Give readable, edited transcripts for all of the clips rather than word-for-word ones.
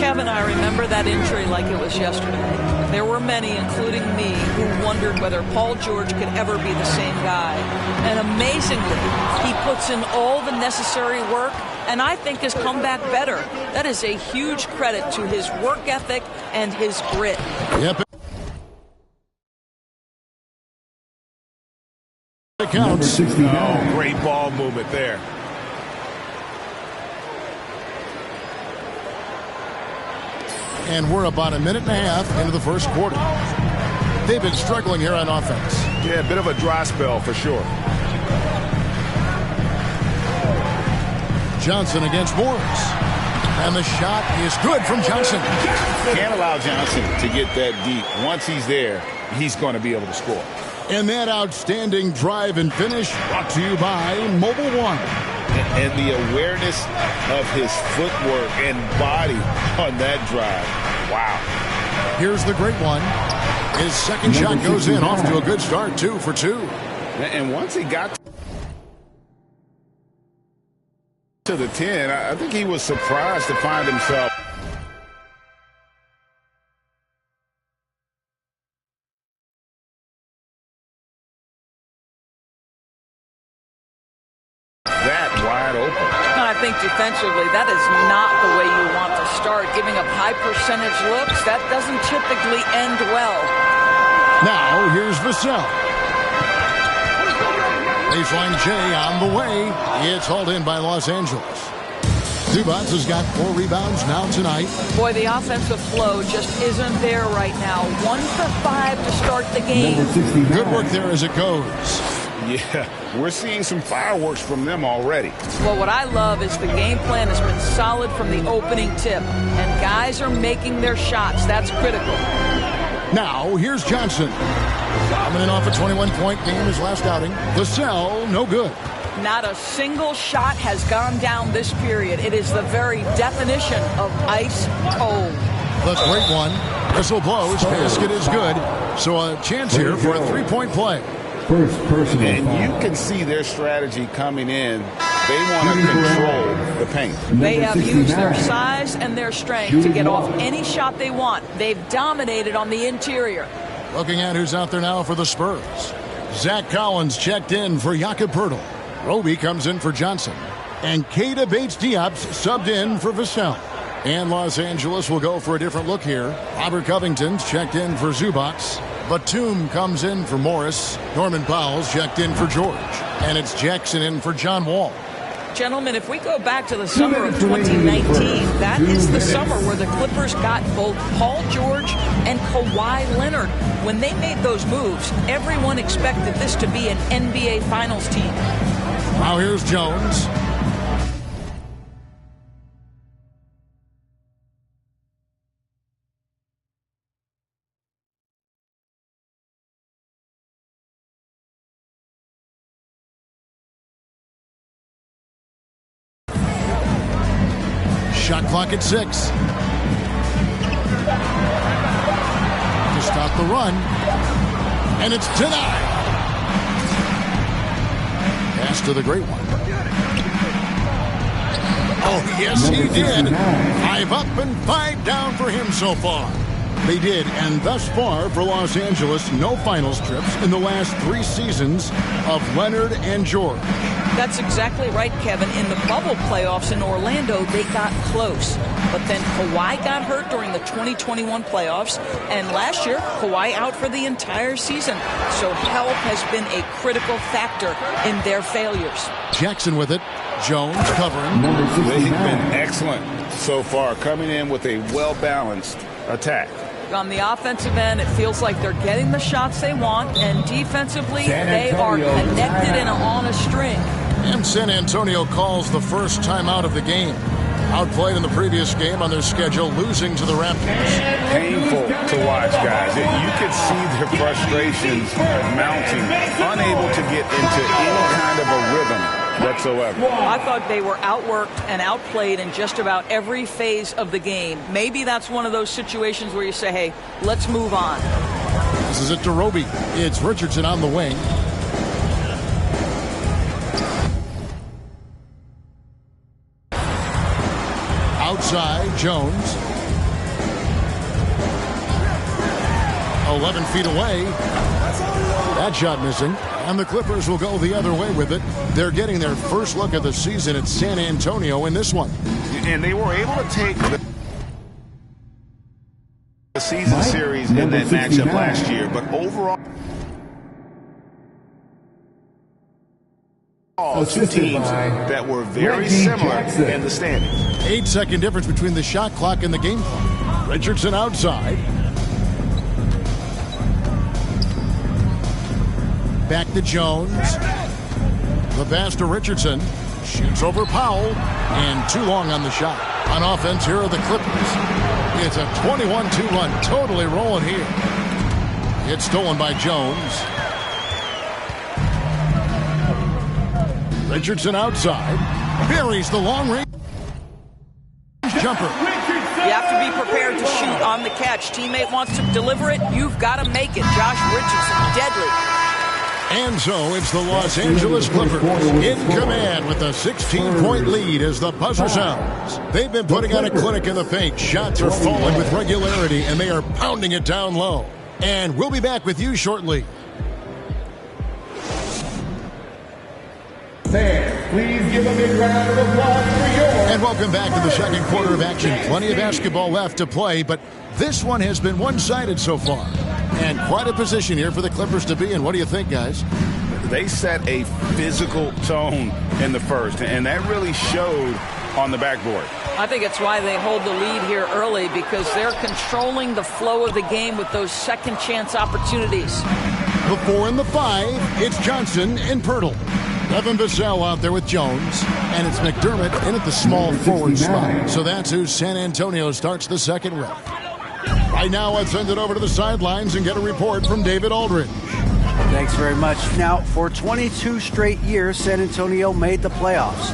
Kevin, I remember that injury like it was yesterday. There were many, including me, who wondered whether Paul George could ever be the same guy. And amazingly, he puts in all the necessary work and I think has come back better. That is a huge credit to his work ethic and his grit. Yep. It counts. Oh, great ball movement there. And we're about a minute and a half into the first quarter. They've been struggling here on offense. Yeah, a bit of a dry spell for sure. Johnson against Morris. And the shot is good from Johnson. Can't allow Johnson to get that deep. Once he's there, he's going to be able to score. And that outstanding drive and finish brought to you by Mobile One. And the awareness of his footwork and body on that drive. Wow. Here's the great one. His second shot goes in, off to a good start, 2 for 2. And once he got to the 10, I think he was surprised to find himself that wide open. I think defensively, that is not the way you want to start. Giving up high percentage looks, that doesn't typically end well. Now, here's Vassell. Baseline J on the way. It's hauled in by Los Angeles. Zubac has got 4 rebounds now tonight. Boy, the offensive flow just isn't there right now. 1 for 5 to start the game. Good work there as it goes. Yeah, we're seeing some fireworks from them already. Well, what I love is the game plan has been solid from the opening tip, and guys are making their shots. That's critical. Now, here's Johnson. Coming in off a 21-point game his last outing. Vassell, no good. Not a single shot has gone down this period. It is the very definition of ice cold. The great one. Whistle blows. Basket is good. So a chance here for a 3-point play. First personal and foul. you can see their strategy coming in. They want to control the paint. They have used their size and their strength to get off any shot they want. They've dominated on the interior. Looking at who's out there now for the Spurs. Zach Collins checked in for Jakob Poeltl. Roby comes in for Johnson. And Keita Bates-Diop's subbed in for Vassell. And Los Angeles will go for a different look here. Robert Covington's checked in for Zubac. Batum comes in for Morris. Norman Powell's checked in for George. And it's Jackson in for John Wall. Gentlemen, if we go back to the summer of 2019, that is the summer where the Clippers got both Paul George and Kawhi Leonard. When they made those moves, everyone expected this to be an NBA Finals team. Now here's Jones. Shot clock at 6. To stop the run. And it's denied. Pass to the great one. Oh, yes, he did. 5 up and 5 down for him so far. They did, and thus far for Los Angeles, no finals trips in the last 3 seasons of Leonard and George. That's exactly right, Kevin. In the bubble playoffs in Orlando, they got close. But then Kawhi got hurt during the 2021 playoffs. And last year, Kawhi out for the entire season. So health has been a critical factor in their failures. Jackson with it. Jones covering. They've been excellent so far, coming in with a well-balanced attack. On the offensive end, it feels like they're getting the shots they want. And defensively, they are connected and on a string. And San Antonio calls the first timeout of the game. Outplayed in the previous game on their schedule, losing to the Raptors. Painful to watch, guys. You could see their frustrations mounting, unable to get into any kind of a rhythm whatsoever. I thought they were outworked and outplayed in just about every phase of the game. Maybe that's one of those situations where you say, hey, let's move on. This is it to Roby. It's Richardson on the wing. Outside, Jones. 11 feet away. That shot missing. And the Clippers will go the other way with it. They're getting their first look of the season at San Antonio in this one. And they were able to take the season series in that matchup last year. But overall, two teams that were very similar in the standings. 8-second difference between the shot clock and the game clock. Richardson outside. Back to Jones. The pass to Richardson. Shoots over Powell. And too long on the shot. On offense, here are the Clippers. It's a 21-2 run. Totally rolling here. It's stolen by Jones. Richardson outside. Buries the long-range jumper. You have to be prepared to shoot on the catch. Teammate wants to deliver it. You've got to make it. Josh Richardson, deadly. And so it's the Los Angeles Clippers in command with a 16-point lead as the buzzer sounds. They've been putting on a clinic in the paint. Shots are falling with regularity, and they are pounding it down low. And we'll be back with you shortly. Fans, please give a big round of applause for your... And welcome back to the second quarter of action. Plenty of basketball left to play, but this one has been one-sided so far. And quite a position here for the Clippers to be in. What do you think, guys? They set a physical tone in the first, and that really showed on the backboard. I think it's why they hold the lead here early, because they're controlling the flow of the game with those second chance opportunities. The 4 and the 5, it's Johnson and Pirtle. Evan Vassell out there with Jones, and it's McDermott in at the small forward spot. So that's who San Antonio starts the second with. Right now, let's send it over to the sidelines and get a report from David Aldridge. Thanks very much. Now, for 22 straight years, San Antonio made the playoffs.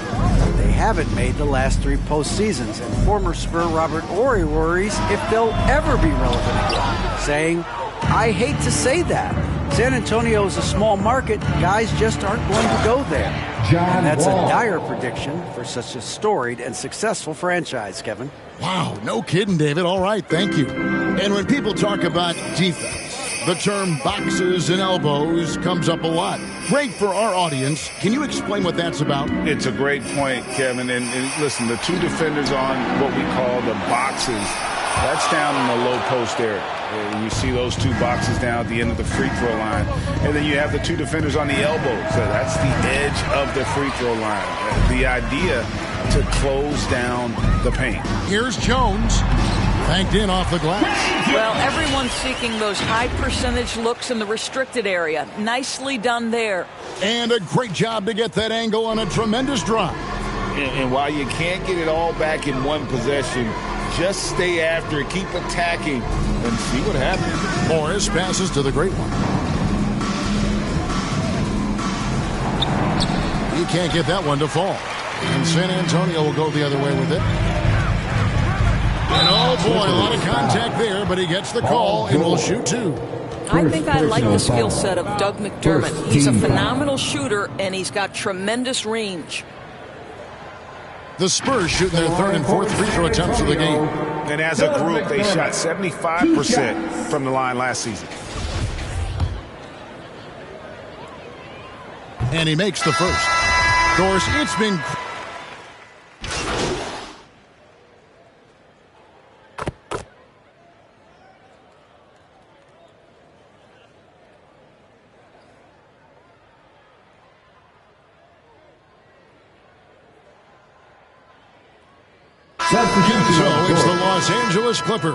They haven't made the last 3 postseasons, and former Spur Robert Horry worries if they'll ever be relevant again, saying, I hate to say that. San Antonio is a small market. Guys just aren't going to go there. And that's a dire prediction for such a storied and successful franchise, Kevin. Wow, no kidding, David. All right, thank you. And when people talk about defense, the term boxes and elbows comes up a lot. Great for our audience. Can you explain what that's about? It's a great point, Kevin. And listen, the 2 defenders on what we call the boxes, that's down in the low post area. You see those 2 boxes down at the end of the free throw line. And then you have the 2 defenders on the elbows. So that's the edge of the free throw line. The idea to close down the paint. Here's Jones. Banked in off the glass. Well, everyone's seeking those high percentage looks in the restricted area. Nicely done there. And a great job to get that angle on a tremendous drive. And while you can't get it all back in one possession, just stay after it, keep attacking, and see what happens. Morris passes to the great one. He can't get that one to fall. And San Antonio will go the other way with it. And oh boy, a lot of contact there, but he gets the call and will shoot 2. I think I like the skill set of Doug McDermott. He's a phenomenal shooter, and he's got tremendous range. The Spurs shooting their 3rd and 4th free throw attempts of the game. And as a group, they shot 75% from the line last season. And he makes the first. Of course, it's been... So it's the Los Angeles Clippers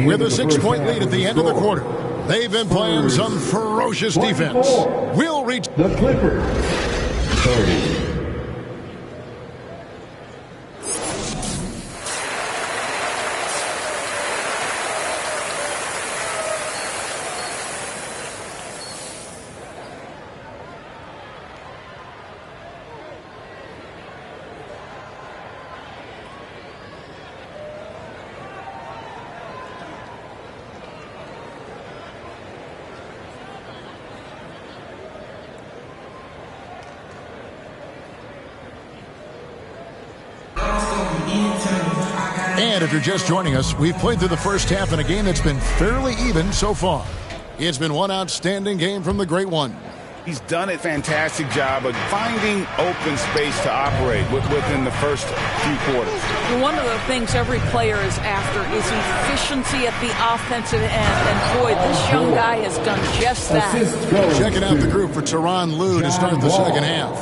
with a 6-point lead at the end of the quarter. They've been playing some ferocious defense. We'll reach the Clippers 30. And if you're just joining us, we've played through the first half in a game that's been fairly even so far. It's been one outstanding game from the great one. He's done a fantastic job of finding open space to operate within the first few quarters. One of the things every player is after is efficiency at the offensive end. And boy, this young guy has done just that. Checking out the group for Tyronn Lue to start the second half.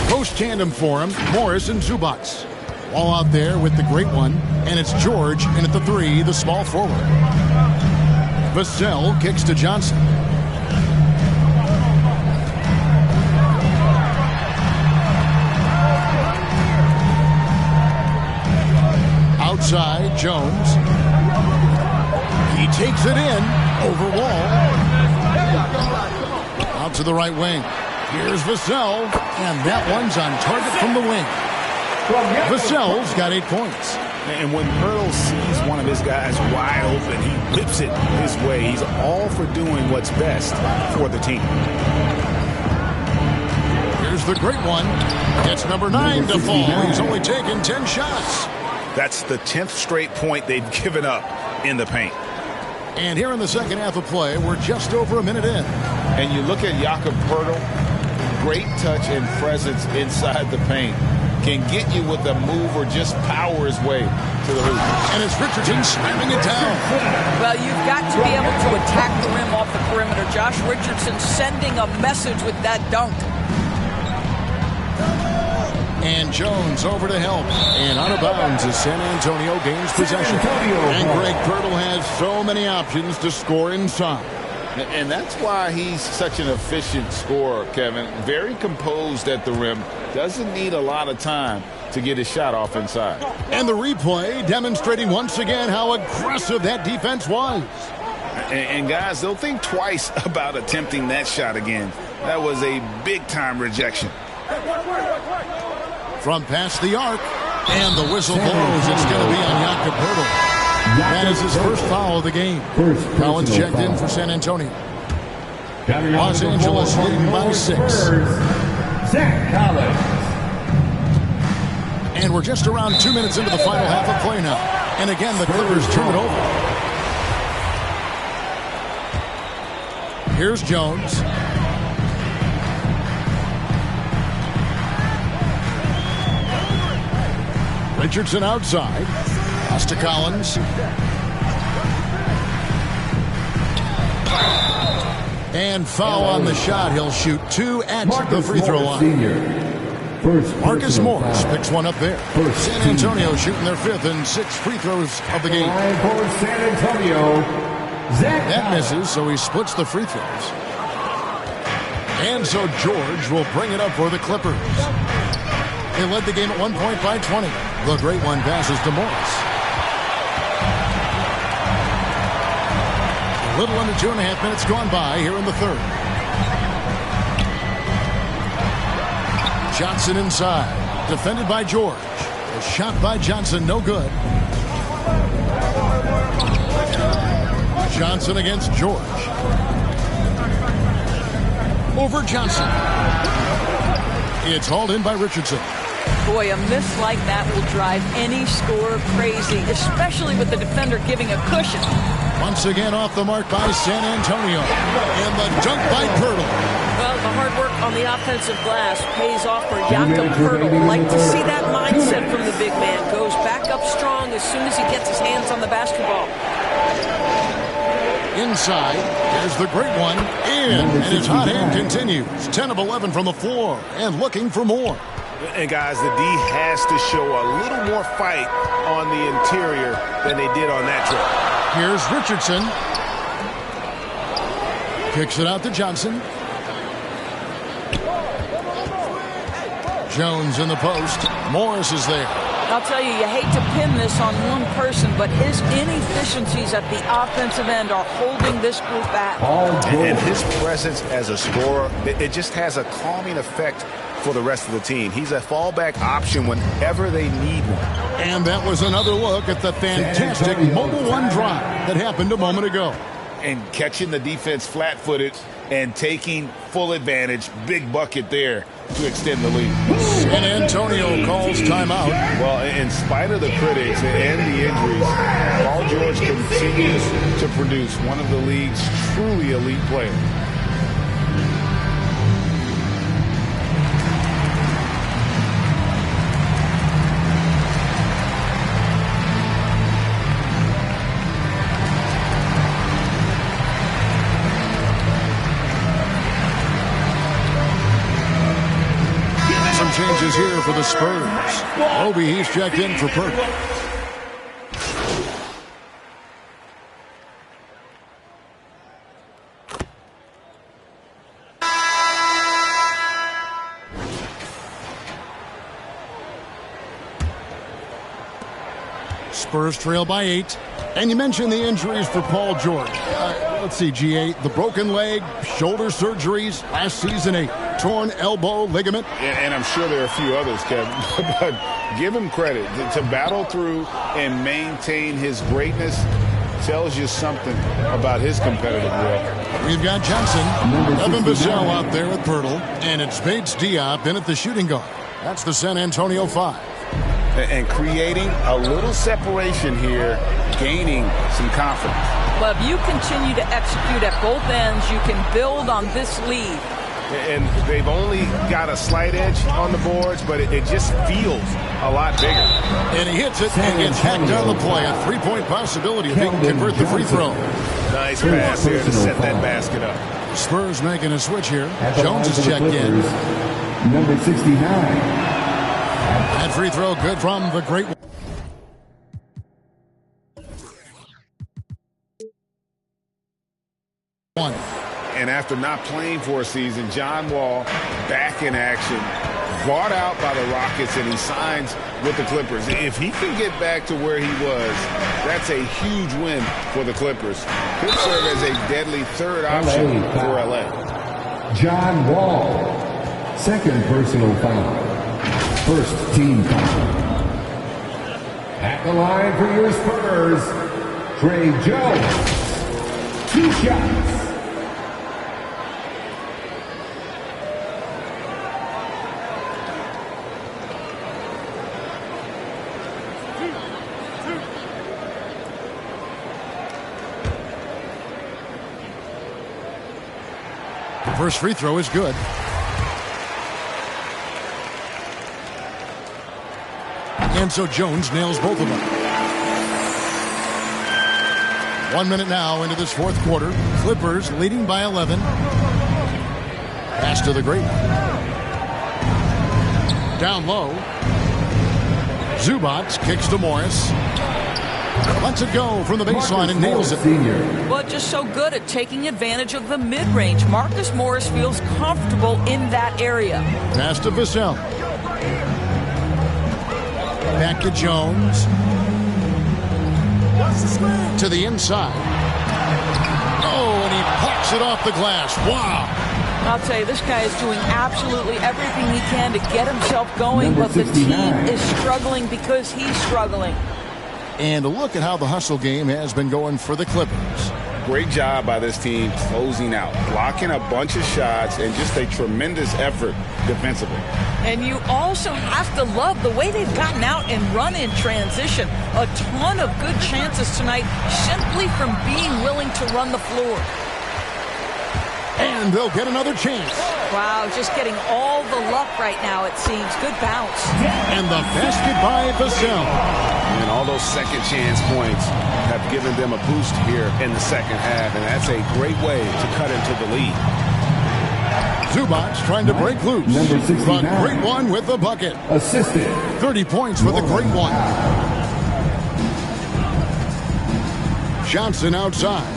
Post tandem for him, Morris and Zubats. All out there with the great one, and it's George, and at the 3, the small forward. Vassell kicks to Johnson. Outside, Jones. He takes it in, over wall. Out to the right wing. Here's Vassell, and that one's on target from the wing. Vassell's got 8 points. And when Hurdle sees one of his guys wide open, he whips it his way. He's all for doing what's best for the team. Here's the great one. Gets number 9 to fall. He's only taken 10 shots. That's the 10th straight point they've given up in the paint. And here in the second half of play, we're just over a minute in. And you look at Jakob Hurdle, great touch and presence inside the paint. Can get you with a move or just power his way to the hoop. And it's Richardson slamming it down. Well, you've got to be able to attack the rim off the perimeter. Josh Richardson sending a message with that dunk. And Jones over to help. And out of bounds as San Antonio gains possession. And Greg Pirtle has so many options to score inside. And that's why he's such an efficient scorer, Kevin. Very composed at the rim. Doesn't need a lot of time to get his shot off inside. And the replay demonstrating once again how aggressive that defense was. And guys, they'll think twice about attempting that shot again. That was a big-time rejection. From past the arc. And the whistle blows. It's going to be on Jakob Hurdle. That is his first foul of the game. Collins checked in for San Antonio. Los Angeles leading by 6. Zach Collins. And we're just around 2 minutes into the final half of play now. And again, the Clippers turn it over. Here's Jones. Richardson outside. Pass to Collins. And foul on the shot. He'll shoot 2 at the free throw line. Marcus Morris picks one up there. San Antonio shooting their 5th and 6th free throws of the game. For San Antonio, that misses, so he splits the free throws. And so George will bring it up for the Clippers. They led the game at 1 point by 20. The great one passes to Morris. A little under 2.5 minutes gone by here in the third. Johnson inside. Defended by George. A shot by Johnson, no good. Johnson against George. Over Johnson. It's hauled in by Richardson. Boy, a miss like that will drive any scorer crazy, especially with the defender giving a cushion. Once again off the mark by San Antonio. And the dunk by Pirtle. Well, the hard work on the offensive glass pays off for Jakob Pirtle. Like to see that mindset from the big man. Goes back up strong as soon as he gets his hands on the basketball. Inside, there's the great one. In, and his hot hand continues. 10 of 11 from the floor, and looking for more. And guys, the D has to show a little more fight on the interior than they did on that trip. Here's Richardson. Kicks it out to Johnson. Jones in the post. Morris is there. I'll tell you, you hate to pin this on one person, but his inefficiencies at the offensive end are holding this group back. And his presence as a scorer, it just has a calming effect for the rest of the team. He's a fallback option whenever they need one. And that was another look at the fantastic mobile one drop that happened a moment ago. And catching the defense flat-footed and taking full advantage. Big bucket there to extend the lead. San Antonio calls timeout. Well, in spite of the critics and the injuries, Paul George continues to produce one of the league's truly elite players. Changes here for the Spurs. Obi, he's checked in for Perk. Spurs trail by 8. And you mentioned the injuries for Paul George. Let's see, G8, the broken leg, shoulder surgeries, last season a torn elbow ligament. And I'm sure there are a few others, Kevin, but give him credit. To battle through and maintain his greatness tells you something about his competitive will. We've got Johnson, Evan Bissell out there with Pirtle, and it's Bates Diop in at the shooting guard. That's the San Antonio 5. And creating a little separation here, gaining some confidence. Well, if you continue to execute at both ends, you can build on this lead. And they've only got a slight edge on the boards, but it just feels a lot bigger. And he hits it and gets hacked down the play. A three-point possibility if he can convert the free throw. Nice pass there to set that basket up. Spurs making a switch here. Jones is checked in. Number 69. That free throw good from the great one. And after not playing for a season, John Wall back in action, bought out by the Rockets, and he signs with the Clippers. If he can get back to where he was, that's a huge win for the Clippers. Could serve as a deadly third option for LA. John Wall. Second personal foul. First team foul. At the line for your Spurs, Trey Jones. 2 shots. The first free throw is good. And so Jones nails both of them. 1 minute now into this fourth quarter. Clippers leading by 11. Pass to the great one. Down low. Zubac kicks to Morris. Lets it go from the baseline and nails it. But just so good at taking advantage of the mid-range. Marcus Morris feels comfortable in that area. Pass to Vassell. Back to Jones. To the inside. Oh, and he pops it off the glass. Wow. I'll tell you, this guy is doing absolutely everything he can to get himself going, but the team is struggling because he's struggling. And look at how the hustle game has been going for the Clippers. Great job by this team closing out, blocking a bunch of shots, and just a tremendous effort defensively. And you also have to love the way they've gotten out and run in transition. A ton of good chances tonight simply from being willing to run the floor. And they'll get another chance. Wow, just getting all the luck right now, it seems. Good bounce. And the basket by Vassell. And all those second chance points have given them a boost here in the second half, and that's a great way to cut into the lead. Zubac trying to break loose. Number 69. But great one with the bucket. Assisted. 30 points for the great one. Johnson outside.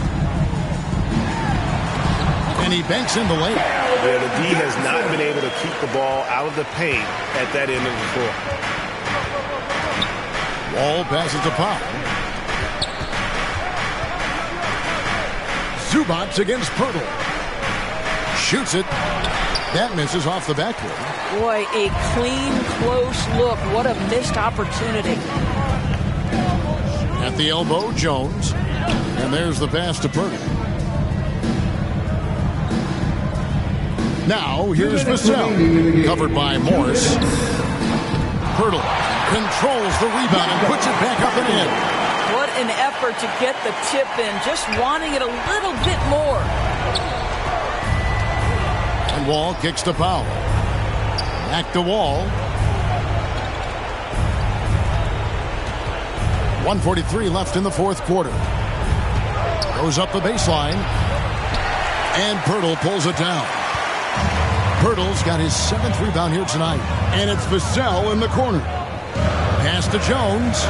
And he banks in the lane. Yeah, the D has not been able to keep the ball out of the paint at that end of the court. Wall passes to Pop. Zubac against Pirtle. Shoots it. That misses off the backboard. Boy, a clean, close look. What a missed opportunity. At the elbow, Jones. And there's the pass to Pirtle. Now, here's Vassell. Covered by Morris. Pirtle controls the rebound and puts it back up and in. What an effort to get the tip in, just wanting it a little bit more. And Wall kicks to Powell. Back to Wall. 1:43 left in the fourth quarter. Goes up the baseline. And Pirtle pulls it down. Pirtle's got his 7th rebound here tonight. And it's Vassell in the corner. Pass to Jones.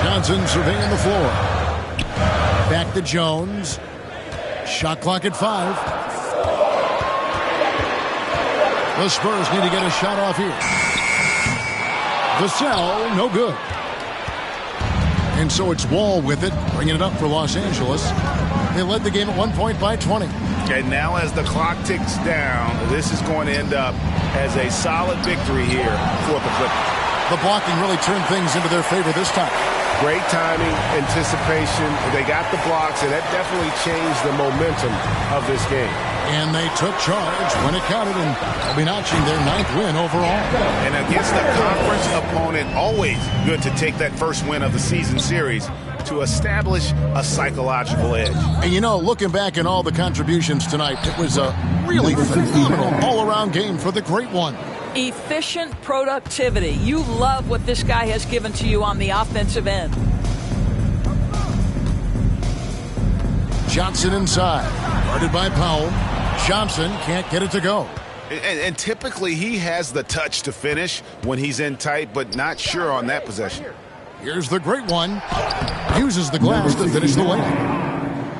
Johnson surveying the floor. Back to Jones. Shot clock at 5. The Spurs need to get a shot off here. Vassell, no good. And so it's Wall with it, bringing it up for Los Angeles. They led the game at 1 point by 20. And now as the clock ticks down, this is going to end up as a solid victory here for the Clippers. The blocking really turned things into their favor this time. Great timing, anticipation. They got the blocks, and that definitely changed the momentum of this game. And they took charge when it counted, and they'll be notching their 9th win overall. And against a conference opponent, always good to take that first win of the season series to establish a psychological edge. And you know, looking back at all the contributions tonight, it was a really phenomenal all-around game for the Great One. Efficient productivity. You love what this guy has given to you on the offensive end. Johnson inside. Guarded by Powell. Johnson can't get it to go. And typically he has the touch to finish when he's in tight, but not sure on that possession. Here's the Great One. Uses the glass to finish the layup.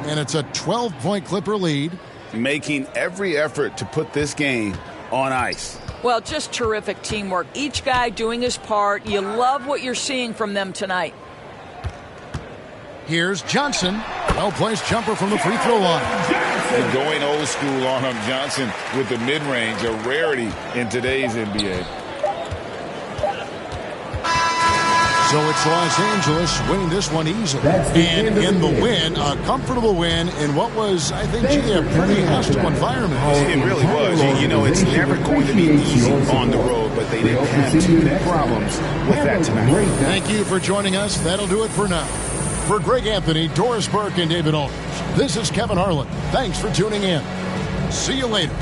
And it's a 12-point Clipper lead. Making every effort to put this game on ice. Well, just terrific teamwork. Each guy doing his part. You love what you're seeing from them tonight. Here's Johnson. Well-placed jumper from the free throw line. And going old school on him, Johnson with the mid-range, a rarity in today's NBA. So it's Los Angeles winning this one easily. And in the win, a comfortable win in what was, I think, a pretty hostile environment. It really was. You know, it's never going to be easy on the road, but they didn't have too many problems with that tonight. Thank you for joining us. That'll do it for now. For Greg Anthony, Doris Burke, and David Aldridge, this is Kevin Harlan. Thanks for tuning in. See you later.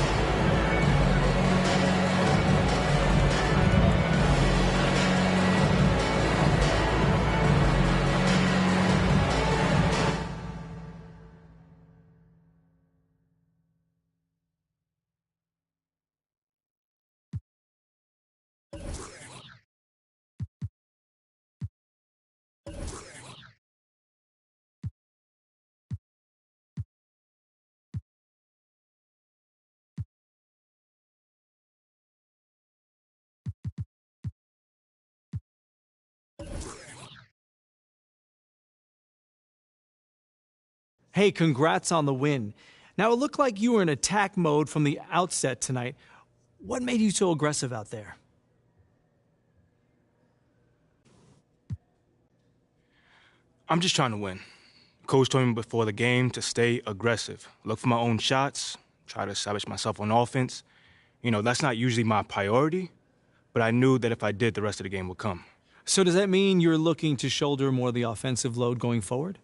Hey, congrats on the win. Now, it looked like you were in attack mode from the outset tonight. What made you so aggressive out there? I'm just trying to win. Coach told me before the game to stay aggressive, look for my own shots, try to establish myself on offense. You know, that's not usually my priority, but I knew that if I did, the rest of the game would come. So does that mean you're looking to shoulder more of the offensive load going forward?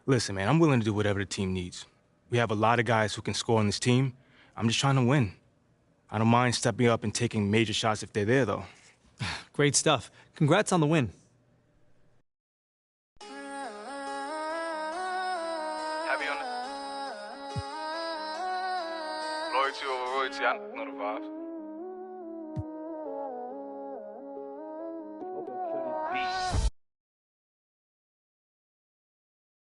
Listen, man, I'm willing to do whatever the team needs. We have a lot of guys who can score on this team. I'm just trying to win. I don't mind stepping up and taking major shots if they're there, though. Great stuff. Congrats on the win. Happy on it. Loyalty over royalty, I know the vibes.